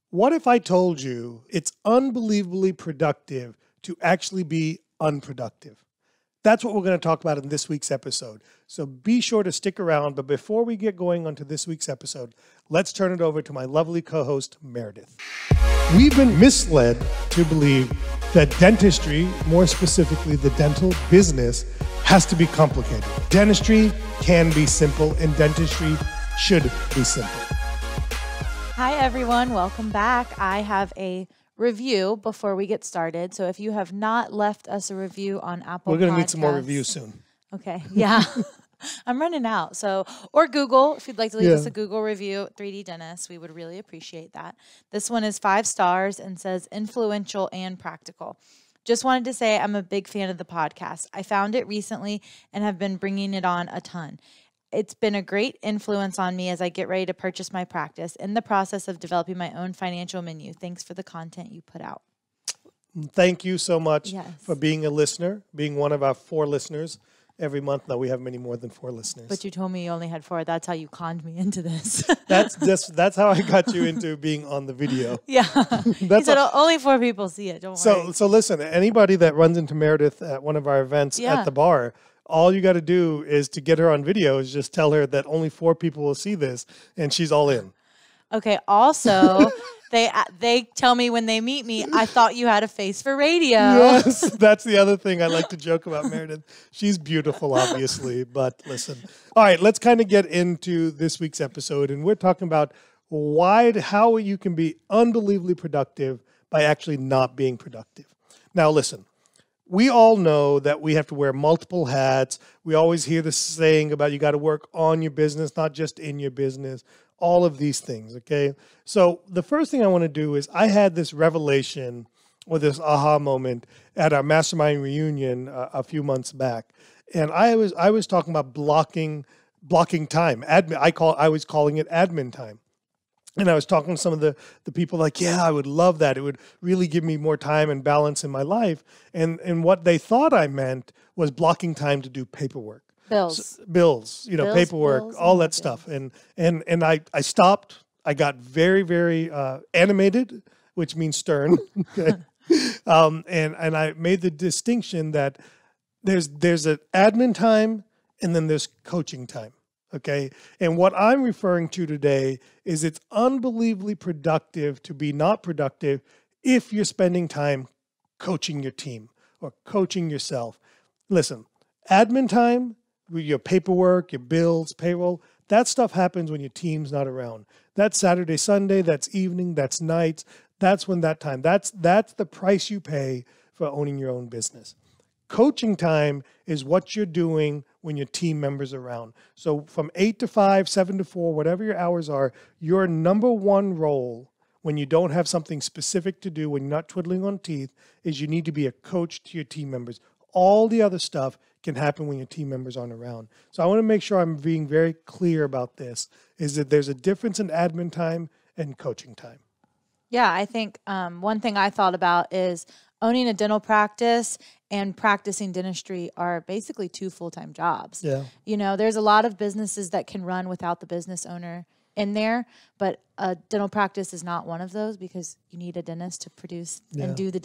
What if I told you it's unbelievably productive to actually be unproductive? That's what we're going to talk about in this week's episode. So be sure to stick around. But before we get going onto this week's episode, let's turn it over to my lovely co-host, Meredith. We've been misled to believe that dentistry, more specifically the dental business, has to be complicated. Dentistry can be simple, and dentistry should be simple. Hi, everyone. Welcome back. I have a review before we get started. So if you have not left us a review on Apple We're going to Podcasts, need some more reviews soon. Okay. Yeah. I'm running out. So, or Google, if you'd like to leave us a Google review, 3D Dentist, we would really appreciate that. This one is 5 stars and says influential and practical. Just wanted to say I'm a big fan of the podcast. I found it recently and have been bringing it on a ton. It's been a great influence on me as I get ready to purchase my practice in the process of developing my own financial menu. Thanks for the content you put out. Thank you so much for being a listener, being one of our 4 listeners every month. Now we have many more than 4 listeners. But you told me you only had 4. That's how you conned me into this. That's how I got you into being on the video. Yeah. He said only 4 people see it. Don't worry. So listen, anybody that runs into Meredith at one of our events at the bar, all you got to do is to get her on video is just tell her that only 4 people will see this, and she's all in. Okay. Also, they tell me when they meet me, I thought you had a face for radio. Yes, that's the other thing I like to joke about Meredith. She's beautiful, obviously, but listen. All right, let's kind of get into this week's episode, and we're talking about how you can be unbelievably productive by actually not being productive. Now, listen. We all know that we have to wear multiple hats. We always hear the saying about you got to work on your business, not just in your business, all of these things, okay? So the first thing I want to do is I had this revelation or this aha moment at our mastermind reunion a few months back. And I was talking about blocking time. I was calling it admin time. And I was talking to some of the people like, yeah, I would love that. It would really give me more time and balance in my life. And what they thought I meant was blocking time to do paperwork. Bills, paperwork, all that stuff. And I stopped. I got very, very animated, which means stern. Okay. And I made the distinction that there's an admin time and then there's coaching time. Okay. And what I'm referring to today is it's unbelievably productive to be not productive if you're spending time coaching your team or coaching yourself. Listen, admin time, your paperwork, your bills, payroll, that stuff happens when your team's not around. That's Saturday, Sunday, that's evening, that's nights. That's when that time, that's the price you pay for owning your own business. Coaching time is what you're doing when your team members are around. So from 8 to 5, 7 to 4, whatever your hours are, your number one role when you don't have something specific to do, when you're not twiddling on teeth, is you need to be a coach to your team members. All the other stuff can happen when your team members aren't around. So I want to make sure I'm being very clear about this, is that there's a difference in admin time and coaching time. Yeah, I think one thing I thought about is owning a dental practice and practicing dentistry are basically 2 full-time jobs. Yeah. You know, there's a lot of businesses that can run without the business owner in there, but a dental practice is not one of those because you need a dentist to produce and do the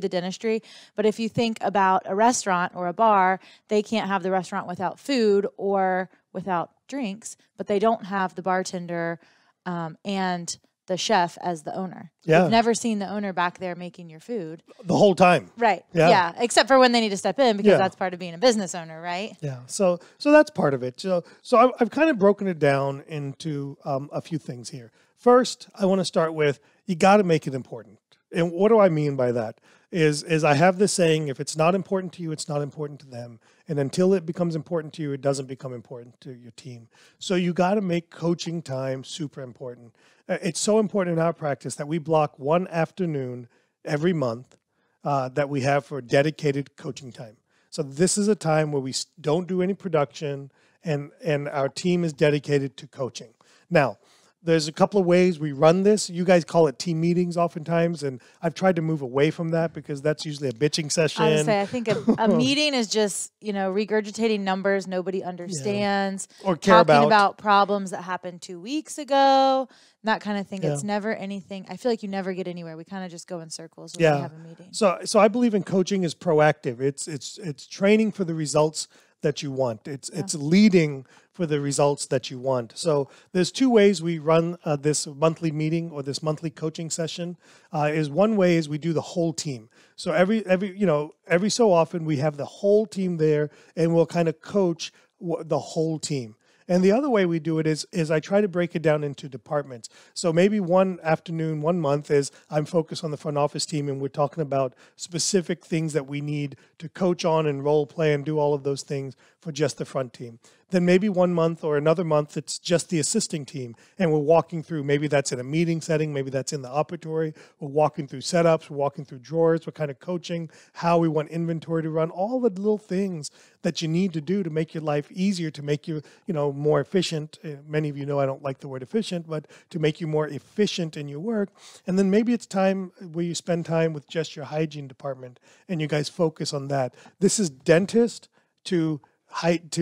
dentistry. But if you think about a restaurant or a bar, they can't have the restaurant without food or without drinks, but they don't have the bartender and the chef as the owner. Yeah. You've never seen the owner back there making your food. The whole time. Right. Yeah. Except for when they need to step in because that's part of being a business owner, right? Yeah. So that's part of it. So I've kind of broken it down into a few things here. First, I want to start with you got to make it important. And what do I mean by that? Is I have this saying, if it's not important to you, it's not important to them. And until it becomes important to you, it doesn't become important to your team. So you got to make coaching time super important. It's so important in our practice that we block one afternoon every month that we have for dedicated coaching time. So this is a time where we don't do any production and our team is dedicated to coaching. Now, there's a couple of ways we run this. You guys call it team meetings oftentimes, and I've tried to move away from that because that's usually a bitching session. I would say I think a meeting is just, regurgitating numbers nobody understands. Or care talking about problems that happened 2 weeks ago, that kind of thing. Yeah. It's never anything. I feel like you never get anywhere. We kind of just go in circles when we have a meeting. So I believe in coaching is proactive. It's training for the results that you want. It's leading for the results that you want. So there's two ways we run this monthly meeting or this monthly coaching session. Is one way is we do the whole team. So every so often we have the whole team there, and we'll kind of coach the whole team. And the other way we do it is I try to break it down into departments. So maybe one afternoon, 1 month is I'm focused on the front office team, and we're talking about specific things that we need to coach on and role play and do all of those things for just the front team. Then maybe 1 month or another month, it's just the assisting team. And we're walking through, maybe that's in a meeting setting, maybe that's in the operatory. We're walking through setups, we're walking through drawers, we're kind of coaching how we want inventory to run, all the little things that you need to do to make your life easier, to make you, more efficient. Many of you know I don't like the word efficient, but to make you more efficient in your work. And then maybe it's time where you spend time with just your hygiene department and you guys focus on that. This is dentist to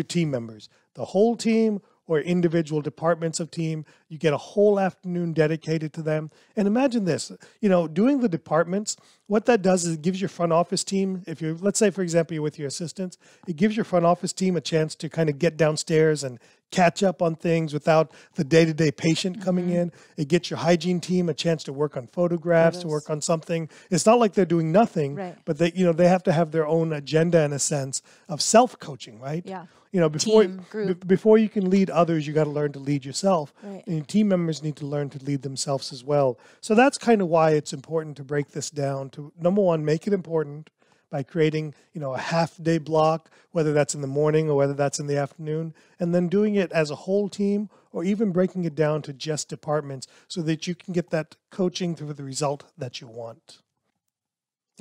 team members, the whole team or individual departments of team. You get a whole afternoon dedicated to them. And imagine this, doing the departments, what that does is it gives your front office team, if you're, let's say, for example, you're with your assistants, it gives your front office team a chance to kind of get downstairs and catch up on things without the day-to-day patient coming in. It gets your hygiene team a chance to work on photographs, to work on something. It's not like they're doing nothing, but they have to have their own agenda in a sense of self-coaching, right? Yeah. Before you can lead others, you got to learn to lead yourself. Right. And your team members need to learn to lead themselves as well. So that's kind of why it's important to break this down to, number one, make it important by creating, a half-day block, whether that's in the morning or whether that's in the afternoon, and then doing it as a whole team or even breaking it down to just departments so that you can get that coaching to the result that you want.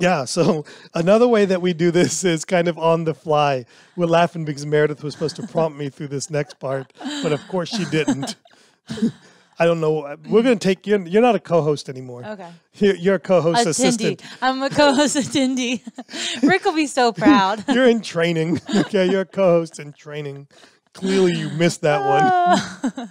Yeah, so another way that we do this is kind of on the fly. We're laughing because Meredith was supposed to prompt me through this next part, but of course she didn't. I don't know. We're going to take you. You're not a co-host anymore. Okay. You're a co-host assistant. I'm a co-host attendee. Rick will be so proud. You're in training. Okay, you're a co-host in training. Clearly you missed that one.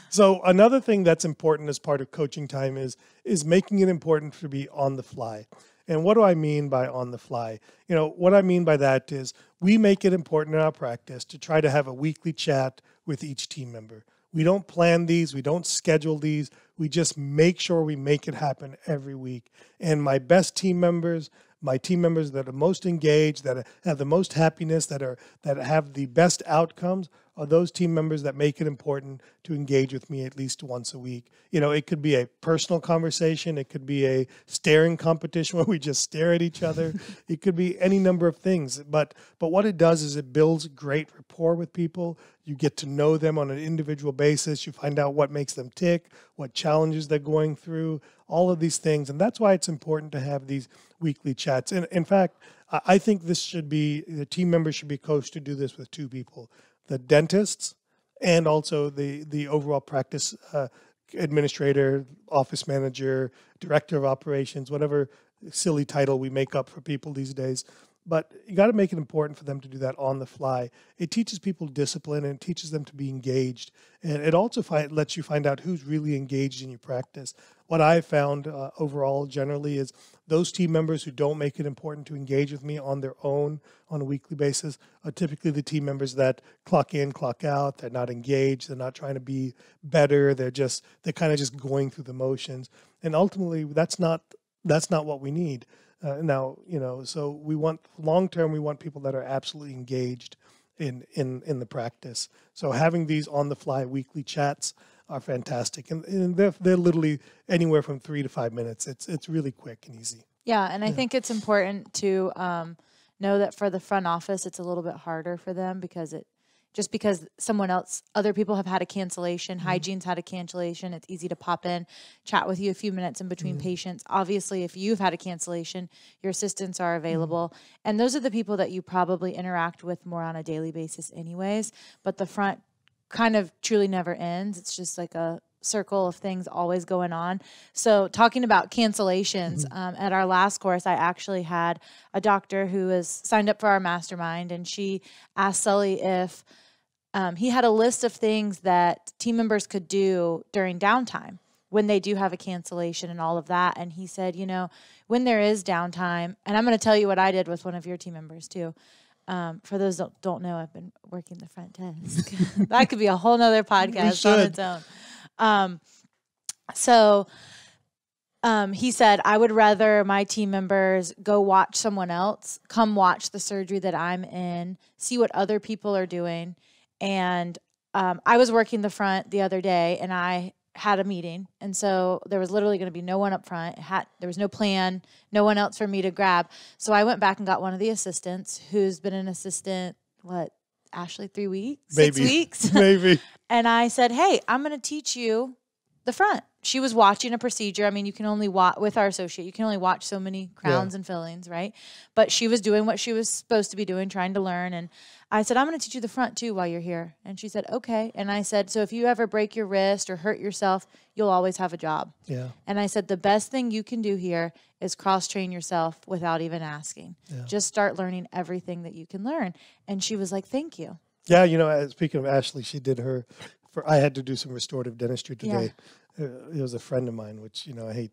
So another thing that's important as part of coaching time is making it important to be on the fly. And what do I mean by on the fly? What I mean by that is we make it important in our practice to try to have a weekly chat with each team member. We don't plan these. We don't schedule these. We just make sure we make it happen every week. And my best team members, my team members that are most engaged, that have the most happiness, that have the best outcomes, are those team members that make it important to engage with me at least once a week. It could be a personal conversation. It could be a staring competition where we just stare at each other. It could be any number of things. But what it does is it builds great rapport with people. You get to know them on an individual basis. You find out what makes them tick, what challenges they're going through, all of these things. And that's why it's important to have these weekly chats. And in fact, I think the team members should be coached to do this with two people, the dentists and also the overall practice administrator, office manager, director of operations, whatever silly title we make up for people these days. But you got to make it important for them to do that on the fly. It teaches people discipline and it teaches them to be engaged. And it also lets you find out who's really engaged in your practice. What I've found overall generally is those team members who don't make it important to engage with me on their own on a weekly basis are typically the team members that clock in, clock out. They're not engaged. They're not trying to be better. They're kind of just going through the motions. And ultimately, that's not what we need. So we want long-term, we want people that are absolutely engaged in the practice. So having these on-the-fly weekly chats are fantastic. And they're literally anywhere from 3 to 5 minutes. It's really quick and easy. Yeah, and I think it's important to know that for the front office, it's a little bit harder for them because other people have had a cancellation, hygiene's had a cancellation, it's easy to pop in, chat with you a few minutes in between patients. Obviously, if you've had a cancellation, your assistants are available. And those are the people that you probably interact with more on a daily basis anyways. But the front kind of truly never ends. It's just like a circle of things always going on. So talking about cancellations, at our last course, I actually had a doctor who was signed up for our mastermind, and she asked Sully if he had a list of things that team members could do during downtime when they do have a cancellation and all of that. And he said, you know, when there is downtime, and I'm going to tell you what I did with one of your team members too. For those that don't know, I've been working the front desk. That could be a whole nother podcast on its own. He said, I would rather my team members go watch someone else, come watch the surgery that I'm in, see what other people are doing. And I was working the front the other day, and I had a meeting. And so there was literally going to be no one up front. There was no plan, no one else for me to grab. So I went back and got one of the assistants who's been an assistant, Ashley, 3 weeks? Maybe. 6 weeks? Maybe. And I said, hey, I'm going to teach you the front. She was watching a procedure. I mean, you can only watch with our associate. You can only watch so many crowns and fillings, right? But she was doing what she was supposed to be doing, trying to learn. And I said, I'm going to teach you the front too while you're here. And she said, okay. And I said, so if you ever break your wrist or hurt yourself, you'll always have a job. Yeah. And I said, the best thing you can do here is cross-train yourself without even asking. Yeah. Just start learning everything that you can learn. And she was like, thank you. Yeah, you know, speaking of Ashley, she did I had to do some restorative dentistry today. Yeah. It was a friend of mine, which, you know, I hate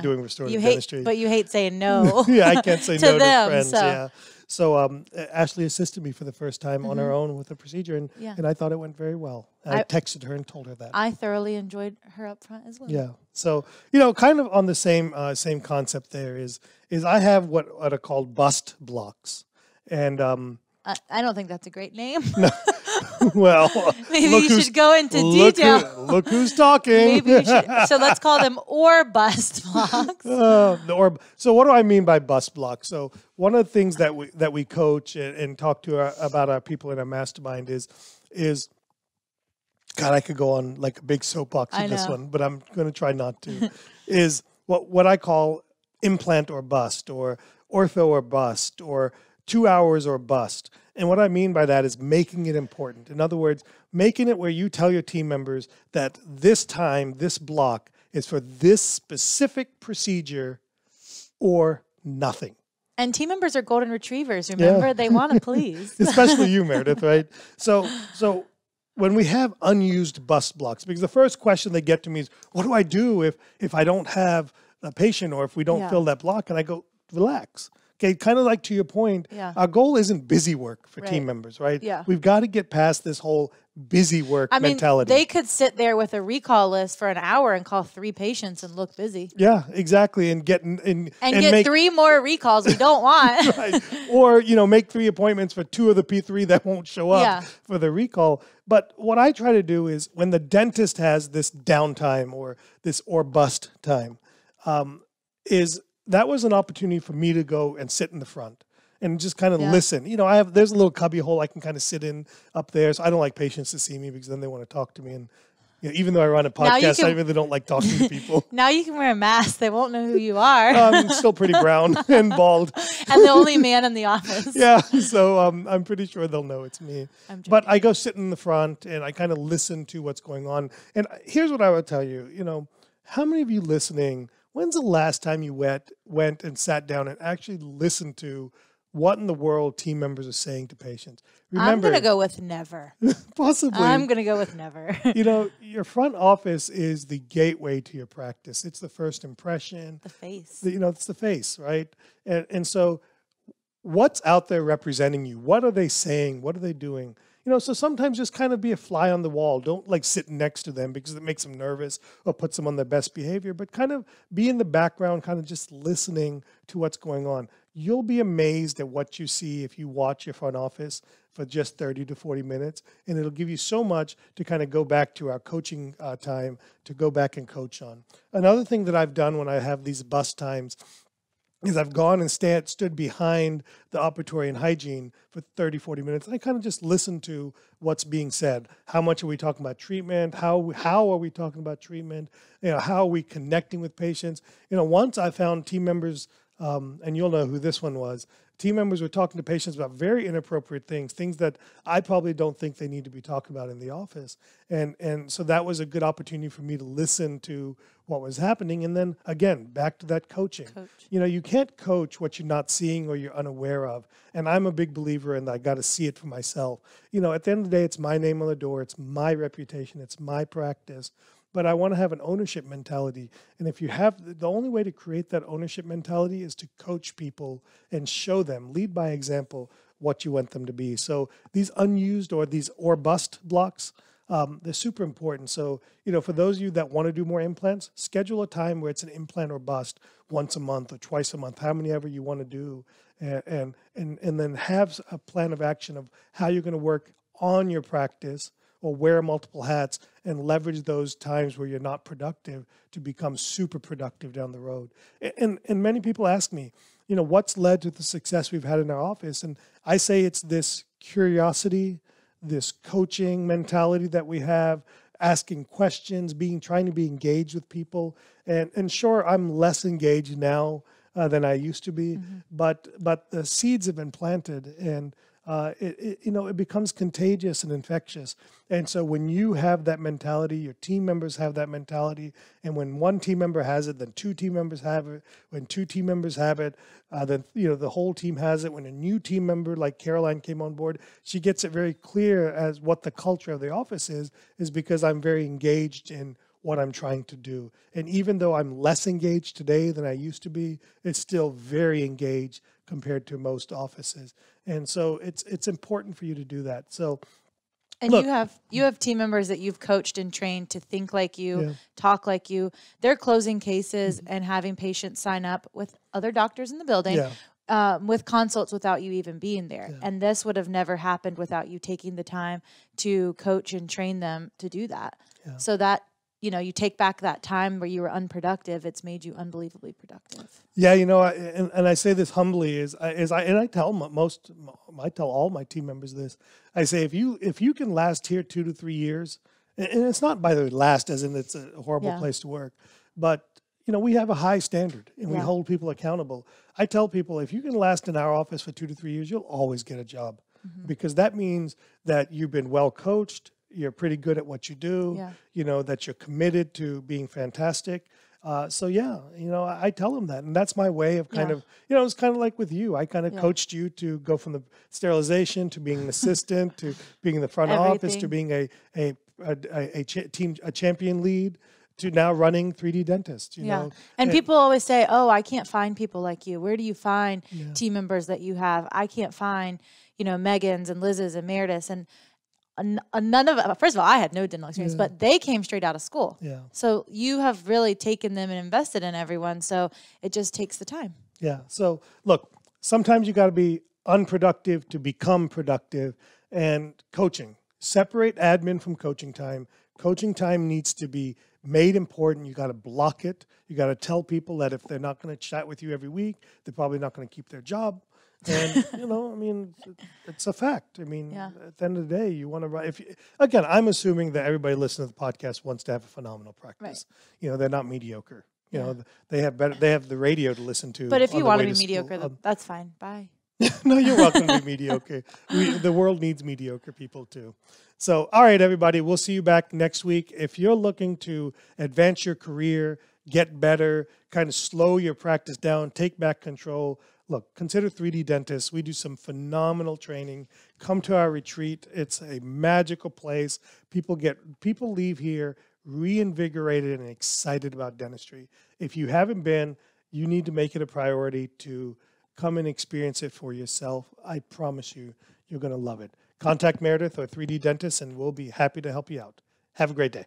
doing restorative dentistry. But you hate saying no. Yeah, I can't say no them, to friends. So. Yeah. So Ashley assisted me for the first time on her own with the procedure, and I thought it went very well. I texted her and told her that. I thoroughly enjoyed her up front as well. Yeah. So, you know, kind of on the same concept there is I have what are called bust blocks. And I don't think that's a great name. No. Well, maybe you should go into detail. Look who's talking. Maybe you should. So let's call them or bust blocks. So what do I mean by bust blocks? So one of the things that we coach and talk to about our people in our mastermind is God, I could go on like a big soapbox with this one, but I'm going to try not to. Is what I call implant or bust, or ortho or bust, or 2 hours or bust. And what I mean by that is making it important. In other words, making it where you tell your team members that this time, this block is for this specific procedure or nothing. And team members are golden retrievers, remember? Yeah. They want to please. Especially you, Meredith, right? So when we have unused bust blocks, because the first question they get to me is, what do I do if I don't have a patient or if we don't fill that block? And I go, relax. Okay, kind of like to your point, our goal isn't busy work for team members, right? Yeah. We've got to get past this whole busy work mentality. They could sit there with a recall list for an hour and call 3 patients and look busy. Yeah, exactly. And get make 3 more recalls we don't want. Right. Or, you know, make 3 appointments for 2 of the P3 that won't show up for the recall. But what I try to do is when the dentist has this downtime or this or bust time, that was an opportunity for me to go and sit in the front and just kind of listen. You know, there's a little cubby hole I can kind of sit in up there. So I don't like patients to see me because then they want to talk to me. And you know, even though I run a podcast, I really don't like talking to people. Now you can wear a mask. They won't know who you are. I'm still pretty brown and bald. And the only man in the office. Yeah. So I'm pretty sure they'll know it's me. But I go sit in the front and I kind of listen to what's going on. And here's what I would tell you. You know, how many of you listening, when's the last time you went and sat down and actually listened to what in the world team members are saying to patients? Remember, I'm going to go with never. Possibly. I'm going to go with never. You know, your front office is the gateway to your practice. It's the first impression. The face. It's the face, right? And so what's out there representing you? What are they saying? What are they doing? You know, so sometimes just kind of be a fly on the wall. Don't like sit next to them because it makes them nervous or puts them on their best behavior, but kind of be in the background, kind of just listening to what's going on. You'll be amazed at what you see if you watch your front office for just 30 to 40 minutes, and it'll give you so much to kind of go back to our coaching time to go back and coach on. Another thing that I've done when I have these bus times is I've gone and stood behind the operatory and hygiene for 30, 40 minutes. And I kind of just listen to what's being said. How much are we talking about treatment? How are we talking about treatment? You know, how are we connecting with patients? You know, once I found team members, and you'll know who this one was, team members were talking to patients about very inappropriate things that I probably don't think they need to be talking about in the office. And so that was a good opportunity for me to listen to what was happening. And then again, back to that coaching. You know, you can't coach what you're not seeing or you're unaware of. And I'm a big believer in that. I got to see it for myself. You know, at the end of the day, it's my name on the door. It's my reputation. It's my practice. But I want to have an ownership mentality. And if you have, the only way to create that ownership mentality is to coach people and show them, lead by example, what you want them to be. So these unused or these or bust blocks, they're super important. So, you know, for those of you that want to do more implants, schedule a time where it's an implant or bust once a month or twice a month, how many ever you want to do. And then have a plan of action of how you're going to work on your practice or wear multiple hats and leverage those times where you're not productive to become super productive down the road. And many people ask me, you know, what's led to the success we've had in our office? And I say it's this curiosity, this coaching mentality that we have, asking questions, trying to be engaged with people. And sure, I'm less engaged now than I used to be, but the seeds have been planted, and it becomes contagious and infectious. And so when you have that mentality, your team members have that mentality, and when one team member has it, then two team members have it. When two team members have it, then the whole team has it. When a new team member like Caroline came on board, she gets it very clear as what the culture of the office is because I'm very engaged in what I'm trying to do. And even though I'm less engaged today than I used to be, it's still very engaged compared to most offices. And so it's important for you to do that. So, and look, you have team members that you've coached and trained to think like you, talk like you. They're closing cases and having patients sign up with other doctors in the building. With consults without you even being there. And this would have never happened without you taking the time to coach and train them to do that. So that, you take back that time where you were unproductive, it's made you unbelievably productive. Yeah, and I say this humbly I tell all my team members this. I say, if you can last here 2 to 3 years, and it's not by the way last as in it's a horrible place to work, but we have a high standard and we hold people accountable. I tell people, if you can last in our office for 2 to 3 years, you'll always get a job because that means that you've been well coached. You're pretty good at what you do, that you're committed to being fantastic. I tell them that. And that's my way of kind of, it's kind of like with you. I kind of coached you to go from the sterilization to being an assistant to being in the front office to being a champion lead to now running 3D dentist. You know? And people always say, oh, I can't find people like you. Where do you find team members that you have? I can't find, Megan's and Liz's and Meredith's. And none of first of all, I had no dental experience, but they came straight out of school. So you have really taken them and invested in everyone. So it just takes the time. So look, sometimes you got to be unproductive to become productive. And coaching, separate admin from coaching time. Coaching time needs to be made important. You got to block it. You got to tell people that if they're not going to chat with you every week, they're probably not going to keep their job. And, it's a fact. At the end of the day, you want to write. Again, I'm assuming that everybody listening to the podcast wants to have a phenomenal practice. Right. They're not mediocre. They have the radio to listen to. But if you want to be mediocre, that's fine. Bye. No, you're welcome to be mediocre. The world needs mediocre people too. So, all right, everybody, we'll see you back next week. If you're looking to advance your career, get better, kind of slow your practice down, take back control, look, consider 3D Dentists. We do some phenomenal training. Come to our retreat. It's a magical place. People leave here reinvigorated and excited about dentistry. If you haven't been, you need to make it a priority to come and experience it for yourself. I promise you, you're going to love it. Contact Meredith or 3D Dentists, and we'll be happy to help you out. Have a great day.